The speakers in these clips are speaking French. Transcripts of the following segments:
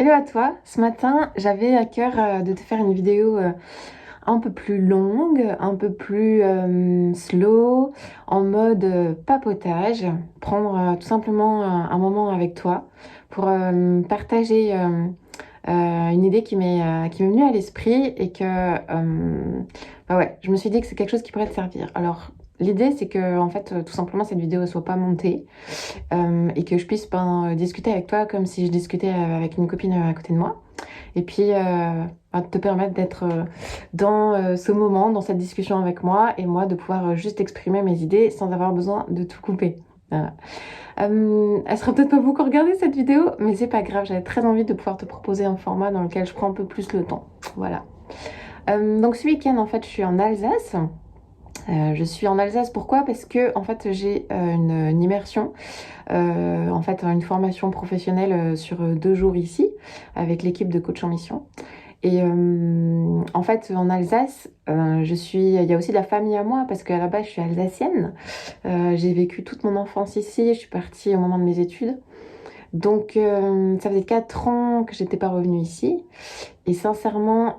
Hello à toi, ce matin j'avais à cœur de te faire une vidéo un peu plus longue, un peu plus slow, en mode papotage, prendre tout simplement un moment avec toi pour partager une idée qui m'est venue à l'esprit et que bah ouais, je me suis dit que c'est quelque chose qui pourrait te servir. Alors l'idée c'est que en fait tout simplement cette vidéo ne soit pas montée et que je puisse discuter avec toi comme si je discutais avec une copine à côté de moi. Et puis, te permettre d'être dans ce moment, dans cette discussion avec moi, et moi de pouvoir juste exprimer mes idées sans avoir besoin de tout couper. Voilà. Elle sera peut-être pas beaucoup regardée cette vidéo, mais c'est pas grave, j'avais très envie de pouvoir te proposer un format dans lequel je prends un peu plus le temps. Voilà. Donc ce week-end, en fait, je suis en Alsace. Je suis en Alsace, pourquoi? Parce que en fait j'ai une immersion, en fait une formation professionnelle sur 2 jours ici avec l'équipe de coach en mission. Et en fait en Alsace, il y a aussi de la famille à moi parce qu'à la base je suis alsacienne. J'ai vécu toute mon enfance ici, je suis partie au moment de mes études. Donc ça faisait 4 ans que j'étais pas revenue ici. Et sincèrement,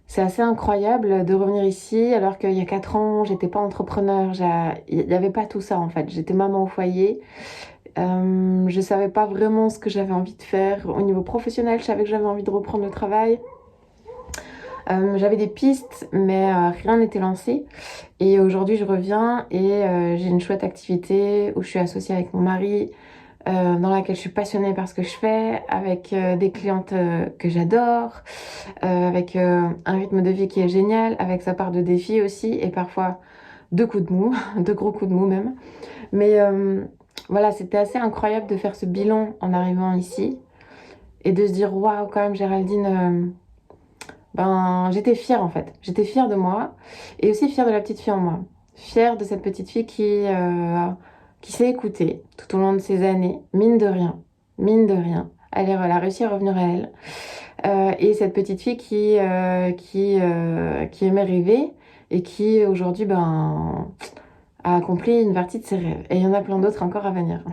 c'est assez incroyable de revenir ici alors qu'il y a 4 ans, j'étais pas entrepreneur, il n'y avait pas tout ça en fait. J'étais maman au foyer, je savais pas vraiment ce que j'avais envie de faire. Au niveau professionnel, je savais que j'avais envie de reprendre le travail. J'avais des pistes, mais rien n'était lancé. Et aujourd'hui, je reviens et j'ai une chouette activité où je suis associée avec mon mari, dans laquelle je suis passionnée par ce que je fais, avec des clientes que j'adore, avec un rythme de vie qui est génial, avec sa part de défi aussi, et parfois de coups de mou, de gros coups de mou même. Mais voilà, c'était assez incroyable de faire ce bilan en arrivant ici et de se dire waouh, quand même, Géraldine, j'étais fière en fait. J'étais fière de moi et aussi fière de la petite fille en moi. Fière de cette petite fille qui s'est écoutée tout au long de ces années, mine de rien. Mine de rien. Elle a réussi à revenir à elle. Et cette petite fille qui aimait rêver et qui aujourd'hui a accompli une partie de ses rêves. Et il y en a plein d'autres encore à venir.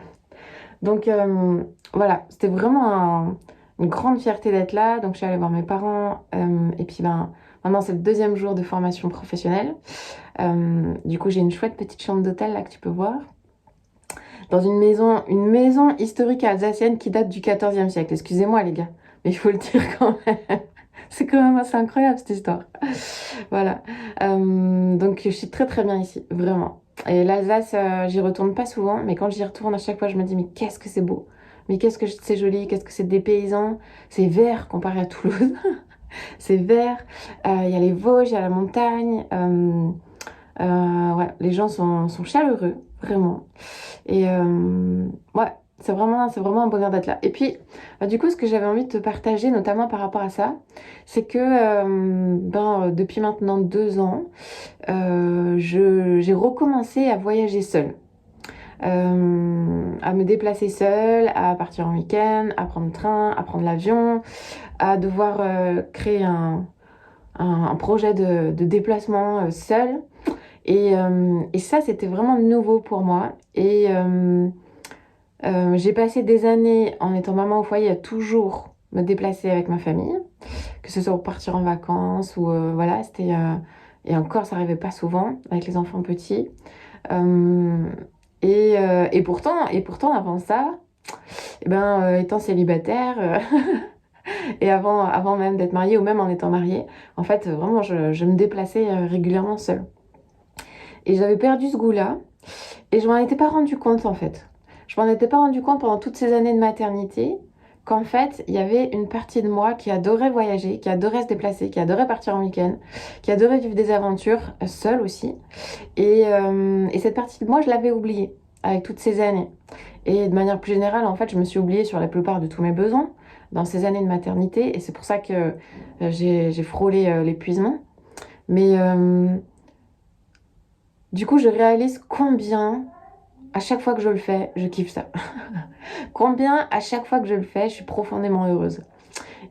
Donc voilà, c'était vraiment une grande fierté d'être là. Donc je suis allée voir mes parents. Et puis maintenant c'est le 2e jour de formation professionnelle. Du coup j'ai une chouette petite chambre d'hôtel là que tu peux voir. Dans une maison historique alsacienne qui date du 14e siècle. Excusez-moi les gars, mais il faut le dire quand même. C'est quand même assez incroyable cette histoire. Voilà. Donc je suis très très bien ici, vraiment. Et l'Alsace, j'y retourne pas souvent, mais quand j'y retourne, à chaque fois, je me dis, mais qu'est-ce que c'est beau. Mais qu'est-ce que c'est joli, qu'est-ce que c'est dépaysant. C'est vert comparé à Toulouse. C'est vert. Il y a les Vosges, il y a la montagne. Ouais, les gens sont chaleureux, vraiment. Et ouais, c'est vraiment un bonheur d'être là. Et puis, du coup, ce que j'avais envie de te partager, notamment par rapport à ça, c'est que depuis maintenant 2 ans, j'ai recommencé à voyager seule. À me déplacer seule, à partir en week-end, à prendre le train, à prendre l'avion, à devoir créer un projet de déplacement seule. Et ça, c'était vraiment nouveau pour moi. Et j'ai passé des années en étant maman au foyer à toujours me déplacer avec ma famille, que ce soit pour partir en vacances ou voilà, et encore, ça n'arrivait pas souvent avec les enfants petits. Euh, et pourtant, avant ça, étant célibataire et avant même d'être mariée ou même en étant mariée, en fait, vraiment, je me déplaçais régulièrement seule. Et j'avais perdu ce goût-là et je m'en étais pas rendu compte en fait. Je m'en étais pas rendu compte pendant toutes ces années de maternité qu'en fait, il y avait une partie de moi qui adorait voyager, qui adorait se déplacer, qui adorait partir en week-end, qui adorait vivre des aventures, seule aussi. Et cette partie de moi, je l'avais oubliée avec toutes ces années. Et de manière plus générale, en fait, je me suis oubliée sur la plupart de tous mes besoins dans ces années de maternité. Et c'est pour ça que j'ai frôlé l'épuisement. Mais du coup, je réalise combien, à chaque fois que je le fais, je kiffe ça. Combien, à chaque fois que je le fais, je suis profondément heureuse.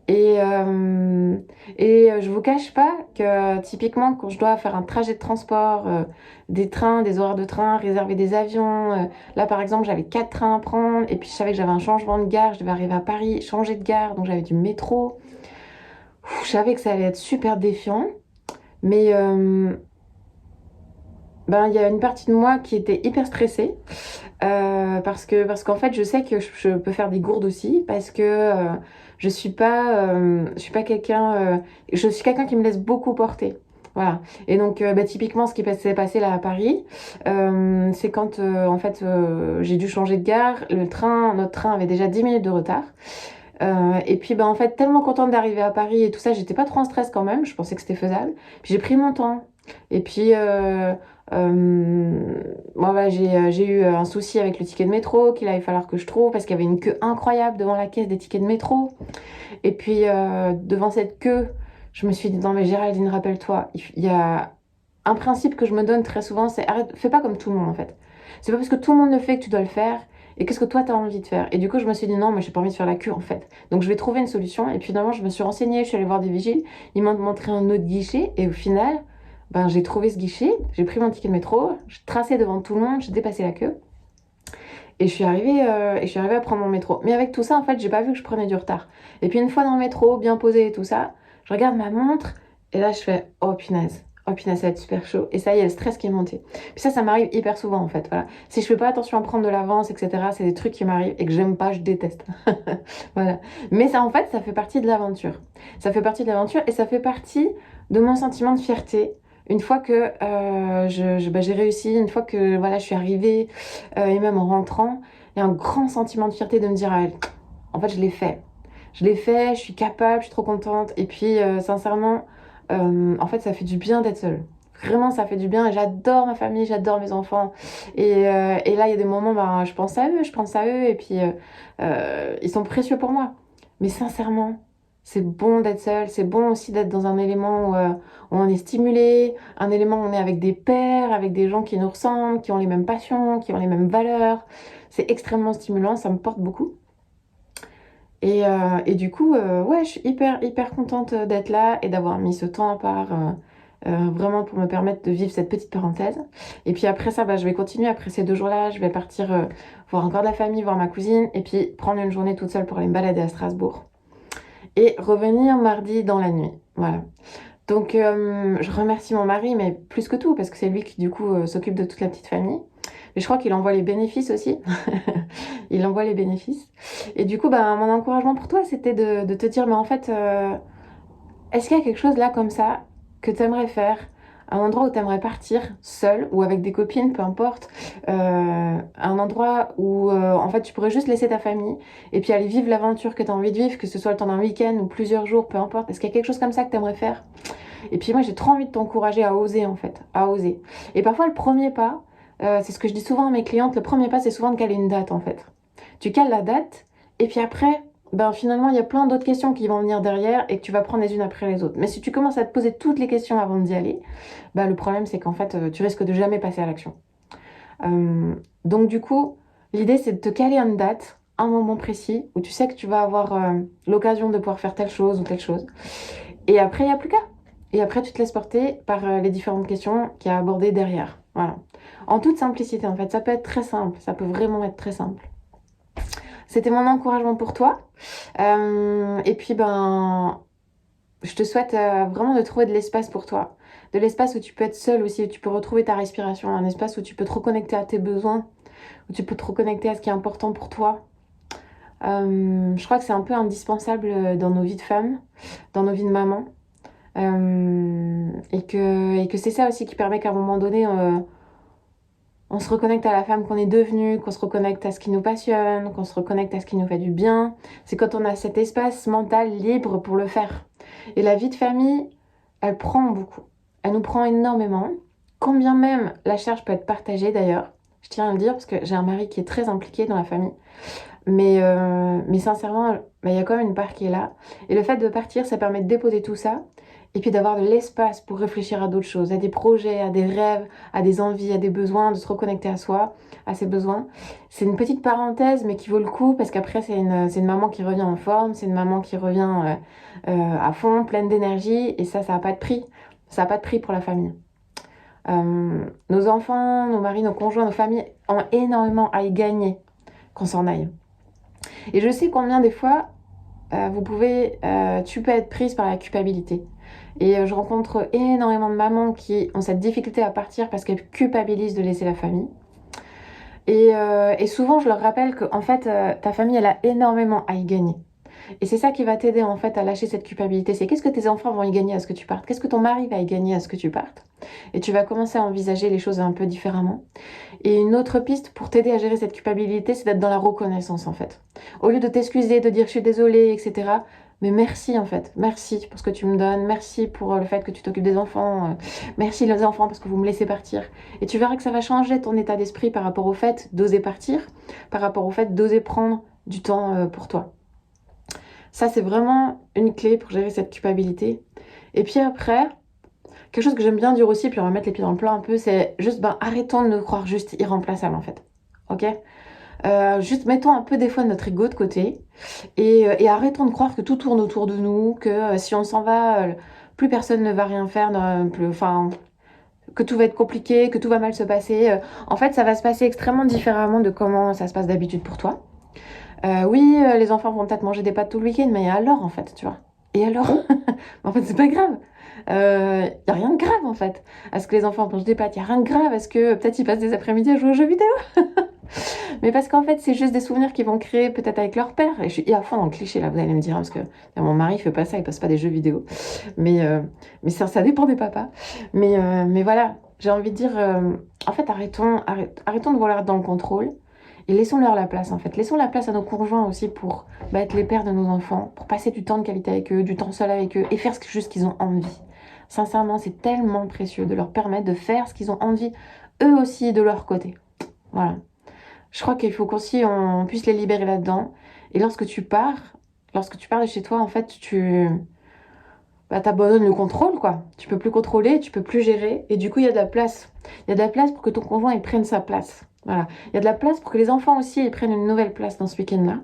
Et je vous cache pas que typiquement quand je dois faire un trajet de transport, des trains, des horaires de train, réserver des avions, là par exemple j'avais 4 trains à prendre et puis je savais que j'avais un changement de gare, je devais arriver à Paris, changer de gare, donc j'avais du métro. Je savais que ça allait être super défiant, mais ben, il y a une partie de moi qui était hyper stressée parce qu'en fait je sais que je peux faire des gourdes aussi parce que je suis pas quelqu'un je suis quelqu'un qui me laisse beaucoup porter. Voilà. Et donc bah, typiquement ce qui s'est passé là à Paris, c'est quand en fait j'ai dû changer de gare, notre train avait déjà 10 minutes de retard. Et puis bah, en fait tellement contente d'arriver à Paris et tout ça, j'étais pas trop en stress quand même, je pensais que c'était faisable. Puis j'ai pris mon temps. Et puis bon, bah, j'ai eu un souci avec le ticket de métro qu'il allait falloir que je trouve parce qu'il y avait une queue incroyable devant la caisse des tickets de métro. Et puis devant cette queue, je me suis dit non mais Géraldine, rappelle-toi, il y a un principe que je me donne très souvent, c'est arrête, fais pas comme tout le monde en fait. C'est pas parce que tout le monde le fait que tu dois le faire. Et qu'est-ce que toi t'as envie de faire? Et du coup, je me suis dit non, mais j'ai pas envie de faire la queue en fait. Donc je vais trouver une solution. Et puis finalement, je me suis renseignée, je suis allée voir des vigiles. Ils m'ont montré un autre guichet. Et au final, ben, j'ai trouvé ce guichet. J'ai pris mon ticket de métro. J'ai tracé devant tout le monde. J'ai dépassé la queue. Et je suis arrivée à prendre mon métro. Mais avec tout ça, en fait, j'ai pas vu que je prenais du retard. Et puis une fois dans le métro, bien posé et tout ça, je regarde ma montre. Et là, je fais oh punaise. Oh punaise, ça va être super chaud. Et ça y est, le stress qui est monté. Puis ça m'arrive hyper souvent en fait. Voilà. Si je fais pas attention à prendre de l'avance, etc., c'est des trucs qui m'arrivent et que j'aime pas, je déteste. Voilà. Mais ça, en fait, ça fait partie de l'aventure. Ça fait partie de l'aventure et ça fait partie de mon sentiment de fierté. Une fois que bah, j'ai réussi, une fois que voilà, je suis arrivée, et même en rentrant, il y a un grand sentiment de fierté de me dire, ah, en fait, je l'ai fait. Je l'ai fait, je suis capable, je suis trop contente. Et puis, sincèrement, en fait, ça fait du bien d'être seule. Vraiment, ça fait du bien. Et j'adore ma famille, j'adore mes enfants. Et là, il y a des moments, ben, je pense à eux, je pense à eux. Et puis, ils sont précieux pour moi. Mais sincèrement, c'est bon d'être seule. C'est bon aussi d'être dans un élément où on est stimulé, un élément où on est avec des pairs, avec des gens qui nous ressemblent, qui ont les mêmes passions, qui ont les mêmes valeurs. C'est extrêmement stimulant, ça me porte beaucoup. Et du coup, ouais, je suis hyper contente d'être là et d'avoir mis ce temps à part vraiment pour me permettre de vivre cette petite parenthèse. Et puis après ça, bah, je vais continuer. Après ces 2 jours-là, je vais partir voir encore de la famille, voir ma cousine et puis prendre une journée toute seule pour aller me balader à Strasbourg. Et revenir mardi dans la nuit. Voilà. Donc, je remercie mon mari, mais plus que tout, parce que c'est lui qui, du coup, s'occupe de toute la petite famille. Mais je crois qu'il envoie les bénéfices aussi. Il envoie les bénéfices. Et du coup, bah, mon encouragement pour toi, c'était de te dire, mais en fait, est-ce qu'il y a quelque chose là comme ça que tu aimerais faire? Un endroit où tu aimerais partir seul ou avec des copines, peu importe. Un endroit où en fait tu pourrais juste laisser ta famille et puis aller vivre l'aventure que tu as envie de vivre, que ce soit le temps d'un week-end ou plusieurs jours, peu importe. Est-ce qu'il y a quelque chose comme ça que tu aimerais faire? Et puis moi j'ai trop envie de t'encourager à oser en fait, à oser. Et parfois le premier pas, c'est ce que je dis souvent à mes clientes, le premier pas c'est souvent de caler une date en fait. Tu cales la date et puis après ben finalement, il y a plein d'autres questions qui vont venir derrière et que tu vas prendre les unes après les autres. Mais si tu commences à te poser toutes les questions avant d'y aller, ben le problème, c'est qu'en fait, tu risques de jamais passer à l'action. Donc du coup, l'idée, c'est de te caler une date, un moment précis, où tu sais que tu vas avoir l'occasion de pouvoir faire telle chose ou telle chose. Et après, il n'y a plus qu'à. Et après, tu te laisses porter par les différentes questions qu'il y a abordées derrière. Voilà. En toute simplicité, en fait, ça peut être très simple. Ça peut vraiment être très simple. C'était mon encouragement pour toi. Et puis, ben, je te souhaite vraiment de trouver de l'espace pour toi. De l'espace où tu peux être seule aussi, où tu peux retrouver ta respiration. Un espace où tu peux te reconnecter à tes besoins, où tu peux te reconnecter à ce qui est important pour toi. Je crois que c'est un peu indispensable dans nos vies de femmes, dans nos vies de maman. Et que c'est ça aussi qui permet qu'à un moment donné, on se reconnecte à la femme qu'on est devenue, qu'on se reconnecte à ce qui nous passionne, qu'on se reconnecte à ce qui nous fait du bien. C'est quand on a cet espace mental libre pour le faire. Et la vie de famille, elle prend beaucoup. Elle nous prend énormément. Quand bien même la charge peut être partagée d'ailleurs. Je tiens à le dire parce que j'ai un mari qui est très impliqué dans la famille. Mais sincèrement, il y a quand même une part qui est là. Et le fait de partir, ça permet de déposer tout ça et puis d'avoir de l'espace pour réfléchir à d'autres choses, à des projets, à des rêves, à des envies, à des besoins, de se reconnecter à soi, à ses besoins. C'est une petite parenthèse, mais qui vaut le coup, parce qu'après, c'est une maman qui revient en forme, c'est une maman qui revient à fond, pleine d'énergie, et ça n'a pas de prix. Ça n'a pas de prix pour la famille. Nos enfants, nos maris, nos conjoints, nos familles ont énormément à y gagner qu'on s'en aille. Et je sais combien des fois, tu peux être prise par la culpabilité. Et je rencontre énormément de mamans qui ont cette difficulté à partir parce qu'elles culpabilisent de laisser la famille. Et souvent, je leur rappelle que en fait, ta famille, elle a énormément à y gagner. Et c'est ça qui va t'aider en fait à lâcher cette culpabilité. C'est qu'est-ce que tes enfants vont y gagner à ce que tu partes? Qu'est-ce que ton mari va y gagner à ce que tu partes? Et tu vas commencer à envisager les choses un peu différemment. Et une autre piste pour t'aider à gérer cette culpabilité, c'est d'être dans la reconnaissance en fait. Au lieu de t'excuser, de dire je suis désolée, etc. Mais merci en fait, merci pour ce que tu me donnes, merci pour le fait que tu t'occupes des enfants, merci les enfants parce que vous me laissez partir. Et tu verras que ça va changer ton état d'esprit par rapport au fait d'oser partir, par rapport au fait d'oser prendre du temps pour toi. Ça c'est vraiment une clé pour gérer cette culpabilité. Et puis après, quelque chose que j'aime bien dire aussi, puis on va mettre les pieds dans le plat un peu, c'est juste, arrêtons de nous croire juste irremplaçables en fait. Ok? Juste mettons un peu des fois notre ego de côté et arrêtons de croire que tout tourne autour de nous, que si on s'en va, plus personne ne va rien faire, enfin, que tout va être compliqué, que tout va mal se passer. En fait, ça va se passer extrêmement différemment de comment ça se passe d'habitude pour toi. Oui, les enfants vont peut-être manger des pâtes tout le week-end, mais alors en fait, tu vois. Et alors? En fait, c'est pas grave. Y a rien de grave en fait. À ce que les enfants mangent des pâtes, y a rien de grave. À ce que peut-être ils passent des après-midi à jouer aux jeux vidéo. Mais parce qu'en fait, c'est juste des souvenirs qu'ils vont créer peut-être avec leur père. Et je suis à fond dans le cliché là, vous allez me dire, parce que mon mari il fait pas ça, il passe pas des jeux vidéo. Mais ça dépend des papas. Mais voilà, j'ai envie de dire, en fait, arrêtons de vouloir être dans le contrôle. Et laissons-leur la place en fait. Laissons la place à nos conjoints aussi pour être les pères de nos enfants, pour passer du temps de qualité avec eux, du temps seul avec eux et faire juste qu'ils ont envie. Sincèrement, c'est tellement précieux de leur permettre de faire ce qu'ils ont envie, eux aussi de leur côté. Voilà. Je crois qu'il faut qu'aussi on puisse les libérer là-dedans. Et lorsque tu pars de chez toi, en fait, t'abandonnes le contrôle, quoi. Tu peux plus contrôler, tu peux plus gérer. Et du coup, il y a de la place. Il y a de la place pour que ton conjoint il prenne sa place. Voilà. Il y a de la place pour que les enfants aussi ils prennent une nouvelle place dans ce week-end-là.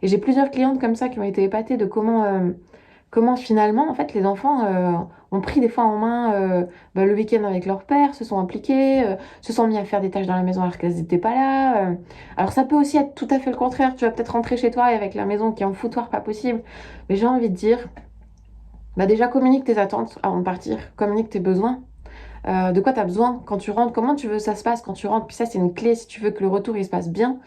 Et j'ai plusieurs clientes comme ça qui ont été épatées de comment finalement, en fait, les enfants ont pris des fois en main le week-end avec leur père, se sont impliqués, se sont mis à faire des tâches dans la maison alors qu'elles n'étaient pas là. Alors ça peut aussi être tout à fait le contraire. Tu vas peut-être rentrer chez toi et avec la maison qui est en foutoir, pas possible. Mais j'ai envie de dire, déjà communique tes attentes avant de partir, communique tes besoins. De quoi tu as besoin quand tu rentres, comment tu veux que ça se passe quand tu rentres. Puis ça, c'est une clé si tu veux que le retour il se passe bien.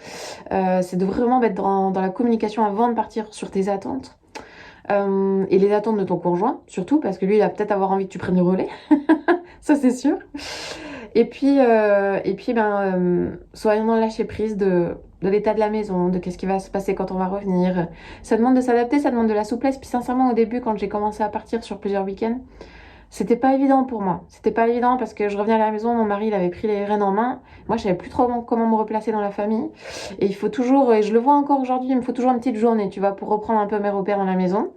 C'est de vraiment mettre dans la communication avant de partir sur tes attentes. Et les attentes de ton conjoint, surtout, parce que lui, il va peut-être avoir envie que tu prennes le relais. Ça, c'est sûr. Soyons dans le lâcher prise de l'état de la maison, de qu'est-ce qui va se passer quand on va revenir. Ça demande de s'adapter, ça demande de la souplesse. Puis sincèrement, au début, quand j'ai commencé à partir sur plusieurs week-ends, c'était pas évident pour moi. C'était pas évident parce que je revenais à la maison, mon mari il avait pris les rênes en main. Moi, je savais plus trop comment me replacer dans la famille. Et il faut toujours, et je le vois encore aujourd'hui, il me faut toujours une petite journée, tu vois, pour reprendre un peu mes repères dans la maison,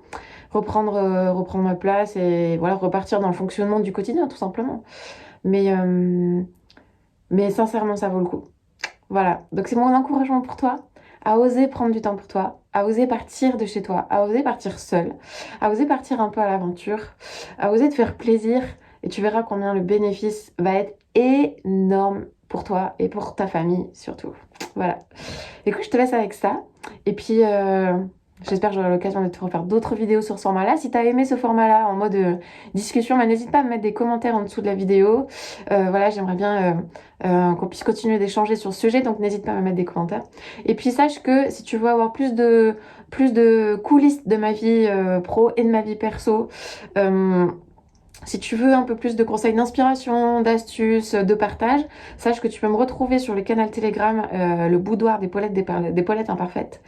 reprendre ma place et voilà, repartir dans le fonctionnement du quotidien, tout simplement. Mais, euh, mais sincèrement, ça vaut le coup. Voilà. Donc c'est mon encouragement pour toi à oser prendre du temps pour toi, à oser partir de chez toi, à oser partir seul, à oser partir un peu à l'aventure, à oser te faire plaisir et tu verras combien le bénéfice va être énorme pour toi et pour ta famille surtout. Voilà. Écoute, je te laisse avec ça et puis j'espère que j'aurai l'occasion de te refaire d'autres vidéos sur ce format-là. Si tu as aimé ce format-là en mode discussion, n'hésite pas à me mettre des commentaires en dessous de la vidéo. Voilà, j'aimerais bien qu'on puisse continuer d'échanger sur ce sujet, donc n'hésite pas à me mettre des commentaires. Et puis sache que si tu veux avoir plus de coulisses de ma vie pro et de ma vie perso, si tu veux un peu plus de conseils d'inspiration, d'astuces, de partage, sache que tu peux me retrouver sur le canal Telegram, le boudoir des Paulettes imparfaites.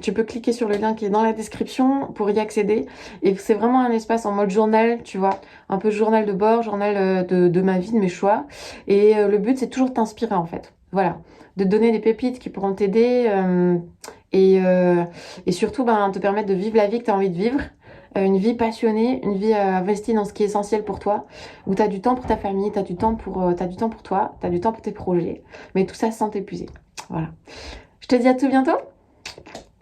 Tu peux cliquer sur le lien qui est dans la description pour y accéder. Et c'est vraiment un espace en mode journal, tu vois, un peu journal de bord, journal de ma vie, de mes choix. Et le but, c'est toujours de t'inspirer en fait. Voilà, de te donner des pépites qui pourront t'aider et surtout te permettre de vivre la vie que tu as envie de vivre. une vie passionnée, une vie investie dans ce qui est essentiel pour toi, où tu as du temps pour ta famille, tu as du temps t'as du temps pour toi, tu as du temps pour tes projets, mais tout ça sans t'épuiser. Voilà. Je te dis à tout bientôt.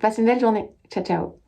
Passe une belle journée. Ciao, ciao.